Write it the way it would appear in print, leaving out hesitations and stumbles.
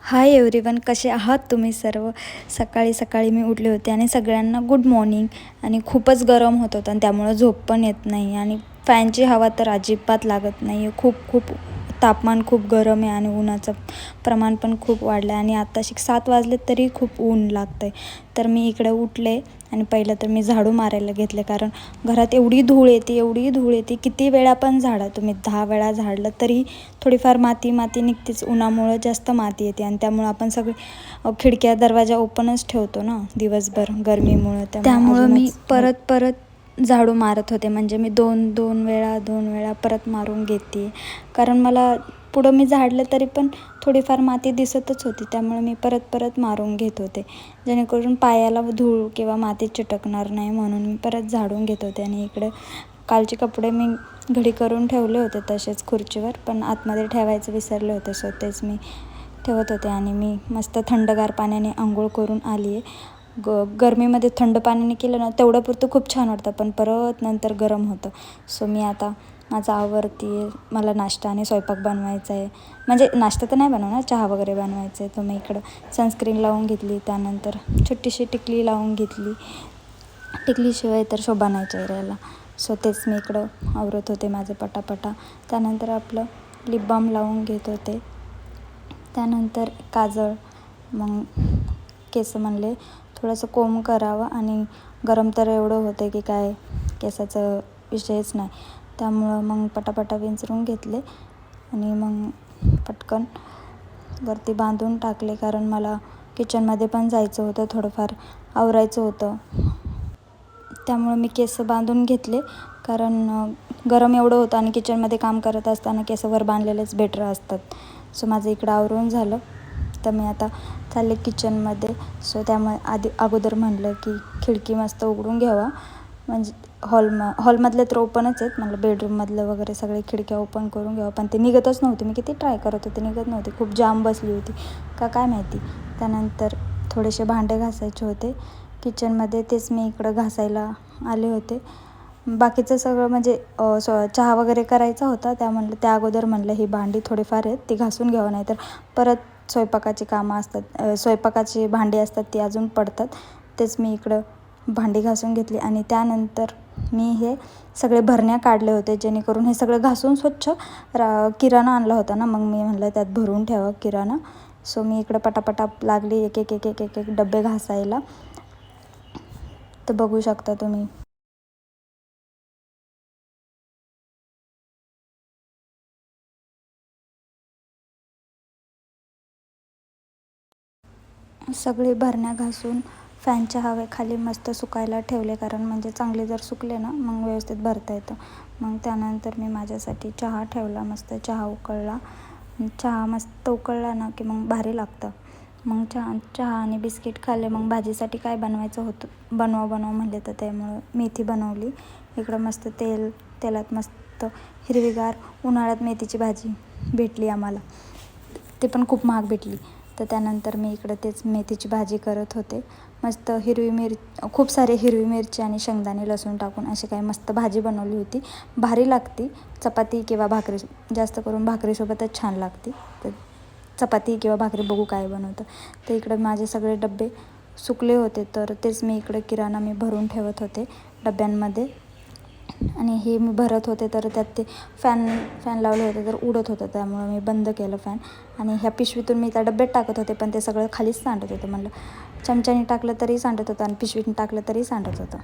Hi everyone, कसे आहात तुम्ही सर्व. सकाळी सकाळी मी उठले होते आणि सगळ्यांना गुड मॉर्निंग. आणि खूपच गरम होत होतं आणि त्यामुळं झोप पण येत नाही आणि फॅनची हवा तर अजिबात लागत नाही आहे. खूप तापमान खूप गरम आहे आणि उन्हाचं प्रमाण पण खूप वाढलं आहे आणि आत्ताशी 7 वाजले तरी खूप ऊन लागतं आहे. तर मी इकडे उठले आणि पहिलं तर मी झाडू मारायला घेतले, कारण घरात एवढी धूळ येते. किती वेळा पण झाडा तुम्ही, 10 वेळा झाडलं तरी थोडीफार माती निघतेच. उन्हामुळं जास्त माती येते आणि त्यामुळं आपण सगळे खिडक्या दरवाजा ओपनच ठेवतो ना दिवसभर गरमीमुळं. त्यामुळं मी परत झाडू मारत होते. म्हणजे मी दोन वेळा परत मारून घेते, कारण मला पुढं मी झाडलं तरी पण थोडीफार माती दिसतच होती. त्यामुळे मी परत मारून घेत होते, जेणेकरून पायाला धूळ किंवा माती चिटकणार नाही म्हणून मी परत झाडून घेत होते. आणि इकडे कालचे कपडे मी घडी करून ठेवले होते तसेच खुर्चीवर, पण आतमध्ये ठेवायचं विसरले होते. सो तेच मी ठेवत होते आणि मी मस्त थंडगार पाण्याने आंघोळ करून आली आहे. गरमीमध्ये थंड पाण्याने केलं ना तेवढं पुरतं खूप छान वाटतं, पण परत नंतर गरम होतं. सो मी आता माझं आवरती आहे. मला नाश्ता आणि स्वयंपाक बनवायचा आहे. म्हणजे नाश्ता तर नाही बनवणार, चहा वगैरे बनवायचं आहे. तर मी इकडं सनस्क्रीन लावून घेतली, त्यानंतर छोटीशी टिकली लावून घेतली. टिकलीशिवाय तर शोभा नाही चेहऱ्याला. सो तेच मी इकडं आवरत होते माझं पटापटा. त्यानंतर आपलं लिप बाम लावून घेत होते, त्यानंतर काजळ. मग केस म्हणले थोडंसं कोंब करावं, आणि गरम तर एवढं होतं की काय केसाचं विषयच नाही. त्यामुळं मग पटापटा विंचरून घेतले आणि मग पटकन वरती बांधून टाकले, कारण मला किचनमध्ये पण जायचं होतं, थोडंफार आवरायचं होतं. त्यामुळं मी केस बांधून घेतले, कारण गरम एवढं होतं आणि किचनमध्ये काम करत असताना केस वर बांधलेलेच बेटर असतात. सो माझं इकडं आवरून झालं, तर मी आता चालले किचनमध्ये. सो त्यामुळे अगोदर म्हणलं की खिडकी मस्त उघडून घ्यावा, म्हणजे हॉलमधले तर ओपनच आहेत. म्हणलं बेडरूममधलं वगैरे सगळे खिडक्या ओपन करून घ्यावं, पण ते निघतच नव्हते. मी किती ट्राय करत होते, निघत नव्हते. खूप जाम बसली होती का काय माहिती. त्यानंतर थोडेसे भांडे घासायचे होते किचनमध्ये, तेच मी इकडं घासायला आले होते. बाकीचं सगळं म्हणजे चहा वगैरे करायचा होता, त्या अगोदर म्हणलं ही भांडी थोडीफार आहेत ती घासून घ्यावं, नाही तर परत स्वयंपाकाची कामं असतात, स्वयंपाकाची भांडी असतात ती अजून पडतात. तेच मी इकडं भांडी घासून घेतली आणि त्यानंतर मी हे सगळे भरण्या काढले होते, जेणेकरून हे सगळं घासून स्वच्छ किराणा आणला होता ना, मग मी म्हणलं त्यात भरून ठेवा किराणा. सो मी इकडं पटापटा लागली एक डबे घासायला. तर बघू शकता तुम्ही. सगळी भरण्या घासून फॅनच्या हवेखाली मस्त सुकायला ठेवले, कारण म्हणजे चांगले जर सुकले ना मग व्यवस्थित भरता येतं. मग त्यानंतर मी माझ्यासाठी चहा ठेवला. मस्त चहा उकळला. चहा मस्त उकळला ना की मग भारी लागतं. मग चहा आणि बिस्किट खाल्ले. मग भाजीसाठी काय बनवायचं होतं, बनव म्हणले, तर त्यामुळं मेथी बनवली. इकडं मस्त तेलात मस्त हिरवीगार उन्हाळ्यात मेथीची भाजी भेटली आम्हाला, ते पण खूप महाग भेटली. तर त्यानंतर मी इकडं तेच मेथीची भाजी करत होते. मस्त खूप सारे हिरवी मिरची आणि शेंगदाणे लसूण टाकून अशी काही मस्त भाजी बनवली होती. भारी लागती. चपाती किंवा भाकरी, जास्त करून भाकरीसोबतच छान लागते. तर चपाती किंवा भाकरी बघू काय बनवतं. तर इकडं माझे सगळे डबे सुकले होते, तर तेच मी इकडं किराणा भरून ठेवत होते डब्यांमध्ये. आणि हे मी भरत होते, तर त्यात ते फॅन लावले होते तर उडत होतं, त्यामुळं मी बंद केलं फॅन. आणि ह्या पिशवीतून मी त्या डब्यात टाकत होते, पण ते सगळं खालीच सांडत होतं. म्हणलं चमच्याने टाकलं तरी सांडत होतं आणि पिशवीतून टाकलं तरी सांडत होतं.